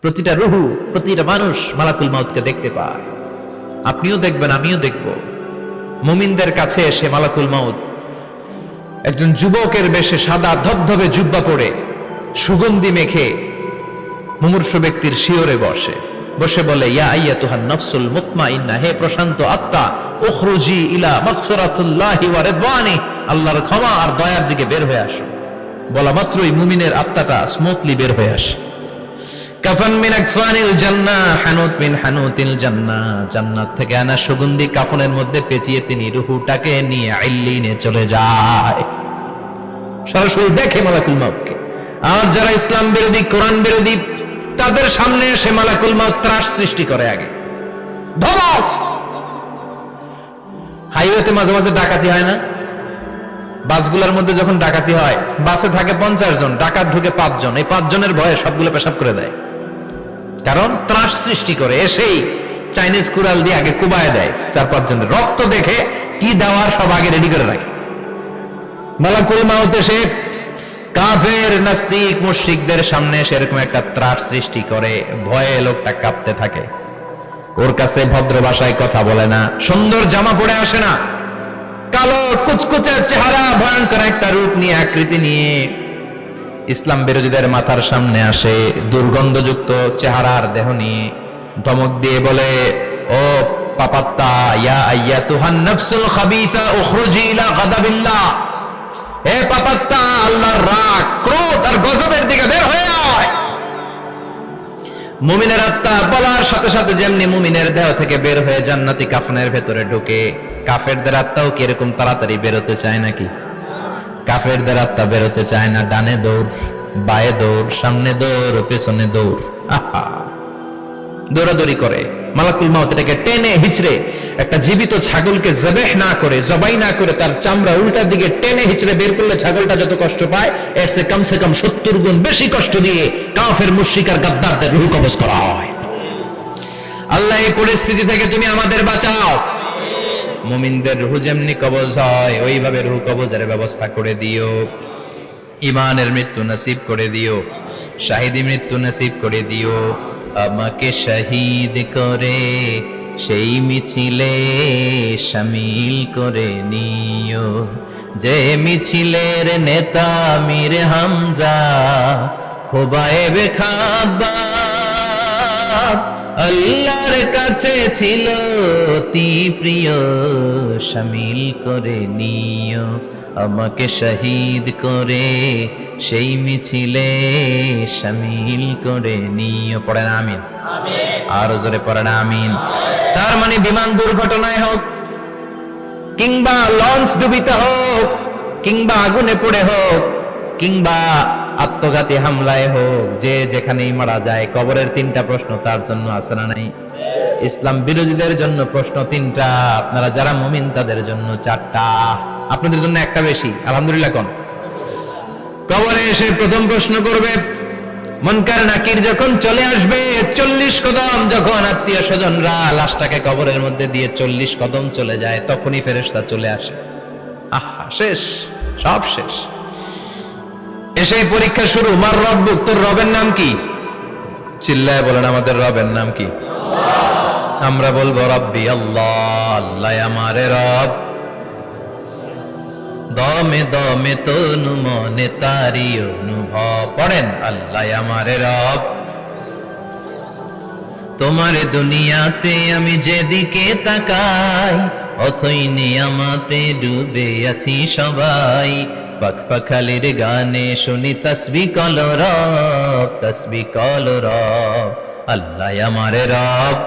প্রতিটা রুহু, প্রতিটা মানুষ মালাকুল মাউতকে দেখতে পায়। আপনিও দেখবেন, আমিও দেখব। মুমিনদের কাছে এসে মালাকুল মাউত একজন যুবকের বেশে সাদা ধবধবে জুব্বা পরে সুগন্ধি মেখে মুমূর্ষু ব্যক্তির শিয়রে বসে বলে, ইয়া আইয়াতুহান নাফসুল মুতমাইন্নাহ, হে প্রশান্ত আত্মা, উখরুজি ইলা মাগফিরাতুল্লাহি ওয়া রিদওয়ানি, আল্লাহর ক্ষমা আর দয়ার দিকে বের হয়ে আসো। বলা মাত্রই মুমিনের আত্মাটা স্মুথলি বের হয়ে আসে। কাফান মিন আকফানিল জান্নাহ, হানুত মিন হানুতিল জান্নাহ, জান্নাত থেকে আনা সুগন্ধি কাফনের মধ্যে পেঁচিয়ে তিনি রূহটাকে নিয়ে ইল্লিনে চলে যায়। সরাসরি দেখে মালাকুল মাউতকে। আর যারা ইসলাম বিরোধী, কোরআন বিরোধী, তাদের সামনে এসে মালাকুল মাউত ত্রাস সৃষ্টি করে। আগে ধমক। হাইওয়েতে মাঝে মাঝে ডাকাতি হয় না? বাসগুলোর মধ্যে যখন ডাকাতি হয়, বাসে থাকে 50 জন, ডাকাত ঢুকে 5 জন। এই 5 জনের ভয়ে সবগুলো পেশাব করে দেয়, কারণ ত্রাস সৃষ্টি করে। এসেই চাইনিজ কুড়াল দিয়ে আগে কুবায় দেয় 4-5 জনের। রক্ত দেখে কি দেওয়ার সব আগে রেডি করে রাখে। মালাকুল মাউত এসে কাফের, নাস্তিক, মুশরিকদের সামনে সেরকম একটা ত্রাস সৃষ্টি করে। ভয়ে লোকটা কাঁপতে থাকে। ওর কাছে ভদ্র ভাষায় কথা বলে না, সুন্দর জামা পরে আসে না, কালো কুচকুচে চেহারা, ভয়ঙ্কর একটা রূপ নিয়ে, আকৃতি নিয়ে ইসলাম বিরোধীদের মাথার সামনে আসে। দুর্গন্ধযুক্ত চেহারার দেহ নিয়ে ধমক দিয়ে বলে, ও পাপাত্তা, ইয়া আইয়াতুহান নাফসুল খাবিসা উখরুজি ইলা গাদাবিল্লাহ, হে পাপাত্তা, আল্লাহর রাগ, ক্রোধ আর গজবের দিকে বের হয়ে আয়। মুমিনের আত্মা বলার সাথে সাথে যেমনি মুমিনের দেহ থেকে বের হয়ে জান্নাতি কাফনের ভেতরে ঢুকে, কাফেরদের আত্মাও কি এরকম তাড়াতাড়ি বেরোতে চায় নাকি? কাফেরদের আত্মা বেরোতে চায় না। ডানে দৌড়, বায়ে দৌড়, সামনে দৌড়, পেছনে দৌড়, আহা, দৌড়াদৌড়ি করে। মালাকুল মাউত এটাকে টেনে হিচড়ে, একটা জীবিত ছাগলকে জবাই না করে তার চামড়া উল্টার দিকে টেনে হিচড়ে বের করলে ছাগলটা যত কষ্ট পায়, এর চেয়ে কমসে কম 70 গুণ বেশি কষ্ট দিয়ে কাফের, মুশরিক আর গাদ্দারদের রূহ কবজ করা হয়। আল্লাহ, এই পরিস্থিতি থেকে তুমি আমাদের বাঁচাও। মুমিনদের রূহ যেমনি কবজ হয়, ওইভাবে রূহ কবজের ব্যবস্থা করে দিও। ঈমানের মৃত্যু নসিব করে দিও, শাহিদি মৃত্যু নসিব করে দিও। আমাকে শহীদ করে সেই মিছিলে শামিল করে নিও, যে মিছিলের নেতা মীর হামজা, খোবায়েবে খাব্বাব, আল্লাহর কাছে ছিল অতি প্রিয়, শামিল করে নিও। আমাকে শহীদ করে সেই মিছিলে শামিল করে নিও। পড়েন আমিন। আর জোরে পড়েন আমিন। তার মানে বিমান দুর্ঘটনায় হোক, কিংবা লঞ্চ ডুবিতে হোক, কিংবা আগুনে পড়ে হোক, কিংবা আত্মঘাতী হামলায় হোক, যে যেখানেই মারা যায়, কবরের 3টা প্রশ্ন তার জন্য আছে না নাই? ইসলাম বিরোধীদের জন্য প্রশ্ন 3টা, আপনারা যারা মুমিন তাদের জন্য 4টা। আপনাদের জন্য একটা বেশি, আলহামদুলিল্লাহ। কোন কবরে এসে প্রথম প্রশ্ন করবে, মুনকার নাকির যখন চলে আসবে, 40 কদম যখন আত্মীয় স্বজনরা লাশটাকে কবরের মধ্যে দিয়ে 40 কদম চলে যায়, তখনই ফেরেশতা চলে আসে। আহা, শেষ, সব শেষ। এসেই পরীক্ষা শুরু। মার রব্বুক, তোর রবের নাম কি? চিল্লায় বলেন, আমাদের রবের নাম কি? আমরা বলবো রব্বি আল্লাহ, আল্লাহ আমারে রব। দমে দমে তনু মনে তারি অনুভব। পড়েন, আল্লাহ আমারে রব। তোমার দুনিয়াতে আমি যেদিকে তাকাই, অথই নিয়ামতে ডুবে আছি সবাই। পাখপাখালির গানে শুনি তসবিহ কল রব, তসবিহ কল রব। আল্লাহ আমারে রব।